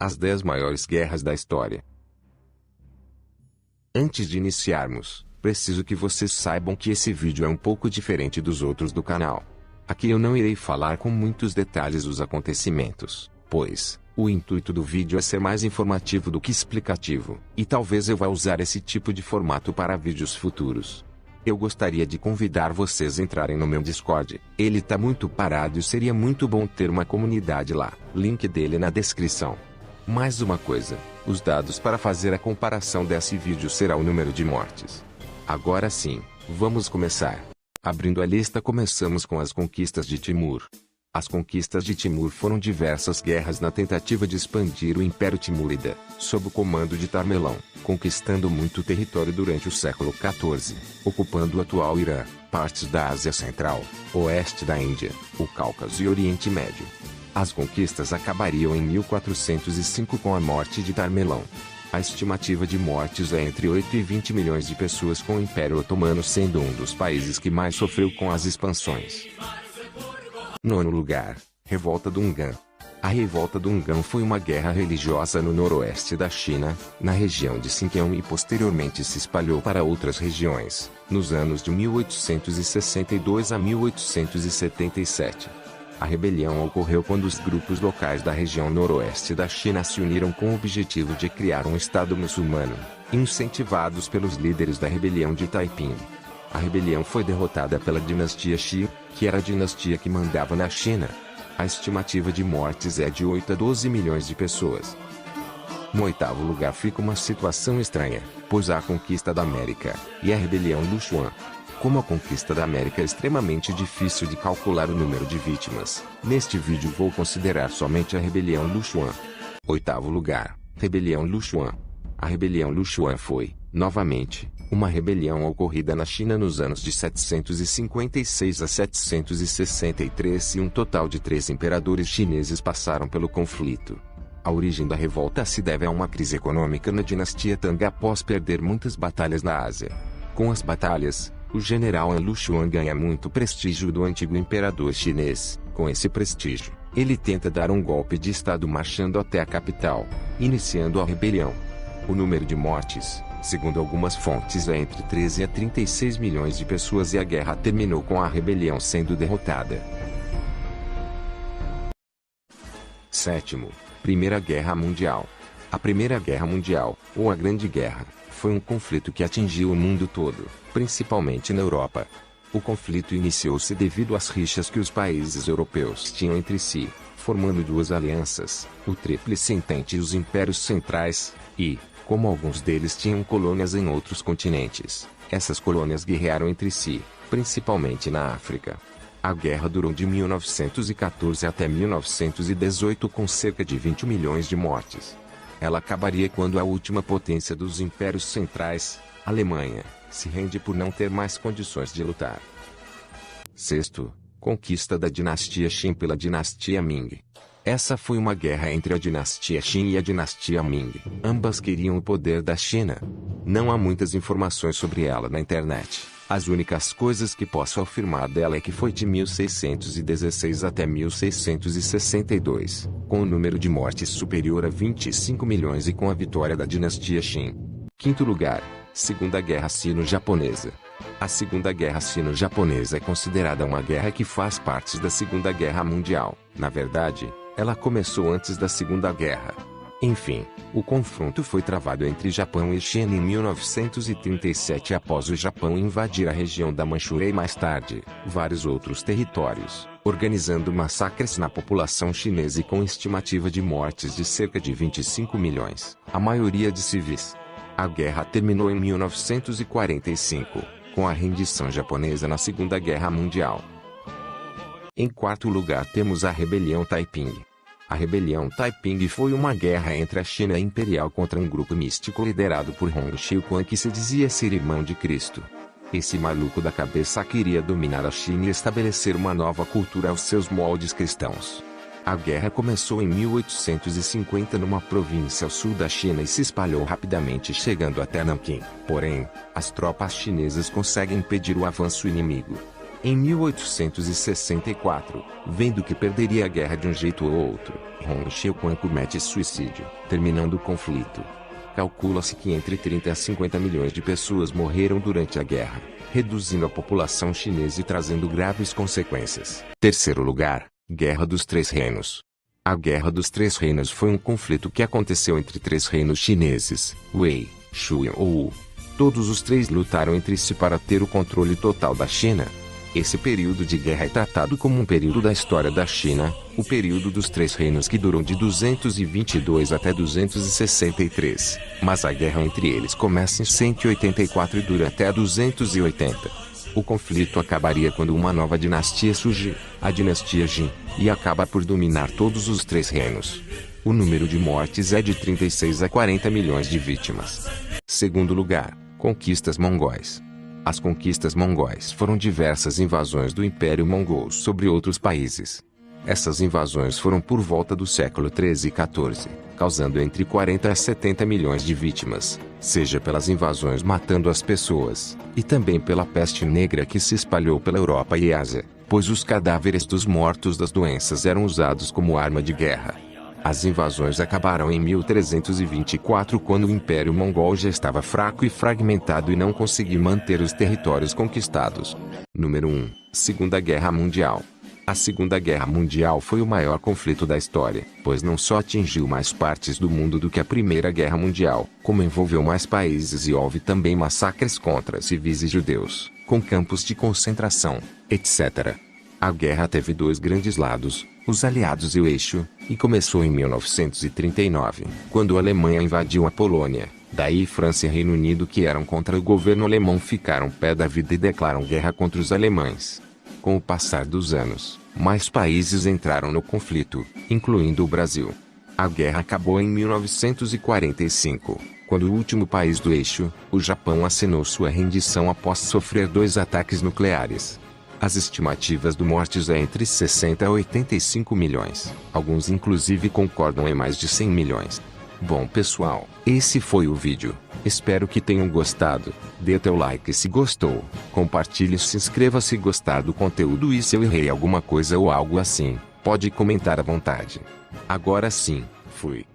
As 10 maiores guerras da história. Antes de iniciarmos, preciso que vocês saibam que esse vídeo é um pouco diferente dos outros do canal. Aqui eu não irei falar com muitos detalhes os acontecimentos, pois o intuito do vídeo é ser mais informativo do que explicativo, e talvez eu vá usar esse tipo de formato para vídeos futuros. Eu gostaria de convidar vocês a entrarem no meu Discord. Ele tá muito parado e seria muito bom ter uma comunidade lá. Link dele na descrição. Mais uma coisa, os dados para fazer a comparação desse vídeo será o número de mortes. Agora sim, vamos começar. Abrindo a lista, começamos com as conquistas de Timur. As conquistas de Timur foram diversas guerras na tentativa de expandir o Império Timúrida, sob o comando de Tamerlão, conquistando muito território durante o século XIV, ocupando o atual Irã, partes da Ásia Central, oeste da Índia, o Cáucaso e Oriente Médio. As conquistas acabariam em 1405 com a morte de Tamerlão. A estimativa de mortes é entre 8 e 20 milhões de pessoas, com o Império Otomano sendo um dos países que mais sofreu com as expansões. Nono lugar, Revolta do Hungan. A Revolta do Hungan foi uma guerra religiosa no noroeste da China, na região de Xinjiang, e posteriormente se espalhou para outras regiões, nos anos de 1862 a 1877. A rebelião ocorreu quando os grupos locais da região noroeste da China se uniram com o objetivo de criar um Estado muçulmano, incentivados pelos líderes da rebelião de Taiping. A rebelião foi derrotada pela dinastia Xi, que era a dinastia que mandava na China. A estimativa de mortes é de 8 a 12 milhões de pessoas. No oitavo lugar fica uma situação estranha, pois há a conquista da América e a rebelião Luxuan. Como a conquista da América é extremamente difícil de calcular o número de vítimas, neste vídeo vou considerar somente a rebelião Luxuan. Oitavo lugar, Rebelião Luxuan. A rebelião Luxuan foi, novamente, uma rebelião ocorrida na China nos anos de 756 a 763, e um total de 3 imperadores chineses passaram pelo conflito. A origem da revolta se deve a uma crise econômica na dinastia Tang após perder muitas batalhas na Ásia. Com as batalhas, o general An Lushuan ganha muito prestígio do antigo imperador chinês. Com esse prestígio, ele tenta dar um golpe de estado marchando até a capital, iniciando a rebelião. O número de mortes, segundo algumas fontes, é entre 13 a 36 milhões de pessoas, e a guerra terminou com a rebelião sendo derrotada. Sétimo, Primeira Guerra Mundial. A Primeira Guerra Mundial, ou a Grande Guerra, foi um conflito que atingiu o mundo todo, principalmente na Europa. O conflito iniciou-se devido às rixas que os países europeus tinham entre si, formando duas alianças, o Tríplice Entente e os Impérios Centrais, e, como alguns deles tinham colônias em outros continentes, essas colônias guerrearam entre si, principalmente na África. A guerra durou de 1914 até 1918, com cerca de 20 milhões de mortes. Ela acabaria quando a última potência dos Impérios Centrais, a Alemanha, se rende por não ter mais condições de lutar. Sexto, conquista da dinastia Qin pela dinastia Ming. Essa foi uma guerra entre a dinastia Qin e a dinastia Ming. Ambas queriam o poder da China. Não há muitas informações sobre ela na internet. As únicas coisas que posso afirmar dela é que foi de 1616 até 1662, com o número de mortes superior a 25 milhões e com a vitória da dinastia Qin. Quinto lugar, Segunda Guerra Sino-Japonesa. A Segunda Guerra Sino-Japonesa é considerada uma guerra que faz parte da Segunda Guerra Mundial. Na verdade, ela começou antes da Segunda Guerra. Enfim, o confronto foi travado entre Japão e China em 1937 após o Japão invadir a região da Manchúria e mais tarde, vários outros territórios, organizando massacres na população chinesa e com estimativa de mortes de cerca de 25 milhões, a maioria de civis. A guerra terminou em 1945, com a rendição japonesa na Segunda Guerra Mundial. Em quarto lugar temos a Rebelião Taiping. A Rebelião Taiping foi uma guerra entre a China Imperial contra um grupo místico liderado por Hong Xiuquan, que se dizia ser irmão de Cristo. Esse maluco da cabeça queria dominar a China e estabelecer uma nova cultura aos seus moldes cristãos. A guerra começou em 1850 numa província ao sul da China e se espalhou rapidamente, chegando até Nanquim. Porém, as tropas chinesas conseguem impedir o avanço inimigo. Em 1864, vendo que perderia a guerra de um jeito ou outro, Hong Xiuquan comete suicídio, terminando o conflito. Calcula-se que entre 30 a 50 milhões de pessoas morreram durante a guerra, reduzindo a população chinesa e trazendo graves consequências. Terceiro lugar, Guerra dos Três Reinos. A Guerra dos Três Reinos foi um conflito que aconteceu entre três reinos chineses, Wei, Shu e Wu. Todos os três lutaram entre si para ter o controle total da China. Esse período de guerra é tratado como um período da história da China, o período dos Três Reinos que duram de 222 até 263, mas a guerra entre eles começa em 184 e dura até 280. O conflito acabaria quando uma nova dinastia surge, a dinastia Jin, e acaba por dominar todos os três reinos. O número de mortes é de 36 a 40 milhões de vítimas. Segundo lugar, conquistas mongóis. As conquistas mongóis foram diversas invasões do Império Mongol sobre outros países. Essas invasões foram por volta do século 13 e 14, causando entre 40 a 70 milhões de vítimas, seja pelas invasões matando as pessoas, e também pela peste negra que se espalhou pela Europa e Ásia, pois os cadáveres dos mortos das doenças eram usados como arma de guerra. As invasões acabaram em 1324 quando o Império Mongol já estava fraco e fragmentado e não conseguia manter os territórios conquistados. Número 1. Segunda Guerra Mundial. A Segunda Guerra Mundial foi o maior conflito da história, pois não só atingiu mais partes do mundo do que a Primeira Guerra Mundial, como envolveu mais países e houve também massacres contra civis e judeus, com campos de concentração, etc. A guerra teve dois grandes lados, os aliados e o eixo, e começou em 1939, quando a Alemanha invadiu a Polônia. Daí França e Reino Unido, que eram contra o governo alemão, ficaram pé da vida e declararam guerra contra os alemães. Com o passar dos anos, mais países entraram no conflito, incluindo o Brasil. A guerra acabou em 1945, quando o último país do eixo, o Japão, assinou sua rendição após sofrer 2 ataques nucleares. As estimativas de mortes é entre 60 a 85 milhões. Alguns inclusive concordam em mais de 100 milhões. Bom pessoal, esse foi o vídeo. Espero que tenham gostado. Dê teu like se gostou. Compartilhe e se inscreva se gostar do conteúdo, e se eu errei alguma coisa ou algo assim, pode comentar à vontade. Agora sim, fui.